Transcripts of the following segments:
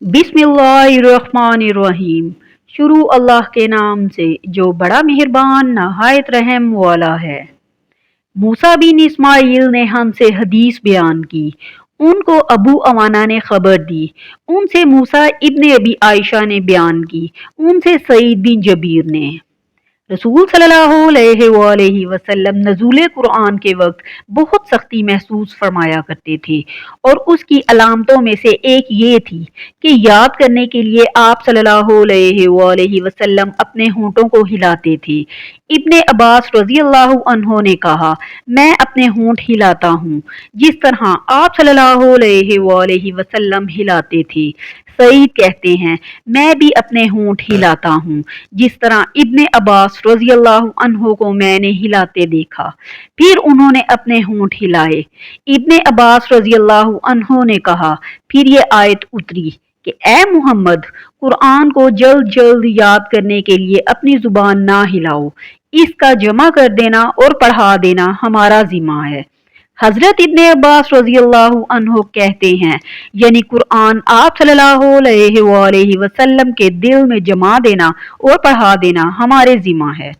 बिस्मिल्लाहिर्रहमानिर्रहीम। शुरू अल्लाह के नाम से जो बड़ा मेहरबान नहायत रहम वाला है। मूसा बिन इस्माइल ने हमसे हदीस बयान की। उनको अबू अवाना ने खबर दी। उनसे मूसा इब्ने अबी आयशा ने बयान की। उनसे सईद बिन जबीर ने। रसूल सल्लल्लाहु अलैहि वसल्लम नज़ूल कुरान के वक्त बहुत सख्ती महसूस फरमाया करते थे और उसकी अलामतों में से एक ये थी कि याद करने के लिए आप सल्लल्लाहु अलैहि वसल्लम अपने होंठों को हिलाते थे। इब्ने अब्बास रजी अल्लाह अन्हो ने कहा, मैं अपने होंठ हिलाता हूँ जिस तरह आप सल्लल्लाहु अलैहि वसल्लम हिलाते थे। सईद कहते हैं, मैं भी अपने होंठ हिलाता हूँ जिस तरह इब्ने अब्बास रजी अल्लाह अन्हो को मैंने हिलाते देखा। फिर उन्होंने अपने होंठ हिलाए। इब्ने अब्बास रजी अल्लाह अन्हो ने कहा, फिर ये आयत उतरी कि ए मोहम्मद, कुरान को जल्द जल्द याद करने के लिए अपनी जुबान ना हिलाओ, इसका जमा कर देना और पढ़ा देना हमारा जिम्मा है। हजरत इब्ने अब्बास रजी अल्लाह अन्हो कहते हैं, यानी कुरान आप सल्लल्लाहु अलैहि वसल्लम के दिल में जमा देना और पढ़ा देना हमारे जिम्मा है।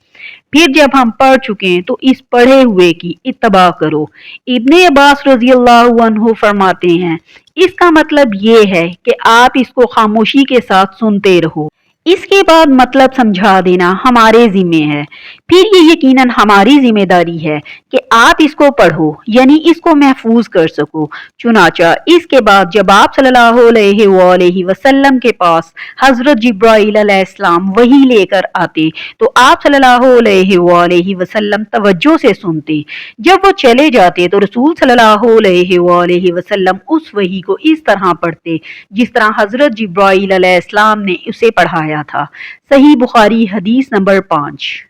फिर जब हम पढ़ चुके तो इस पढ़े हुए की इत्तबा करो। इब्ने अब्बास रजी अल्लाह अन्हो फरमाते हैं, इसका मतलब ये है कि आप इसको खामोशी के साथ सुनते रहो, इसके बाद मतलब समझा देना हमारे जिम्मे है। फिर ये यकीनन हमारी जिम्मेदारी है कि आप इसको पढ़ो, यानी इसको महफूज कर सको। चुनाचा इसके बाद जब आप सल्लल्लाहु अलैहि वसल्लम के पास हजरत जिब्राइल अलैहिस्सलाम वही लेकर आते तो आप सल्लल्लाहु अलैहि वसल्लम तवज्जो से सुनते। जब वो चले जाते तो रसूल सल्लल्लाहु अलैहि वसल्लम उस वही को इस तरह पढ़ते जिस तरह हजरत जिब्राइल अलैहिस्सलाम ने उसे पढ़ाया था। सही बुखारी हदीस नंबर 5।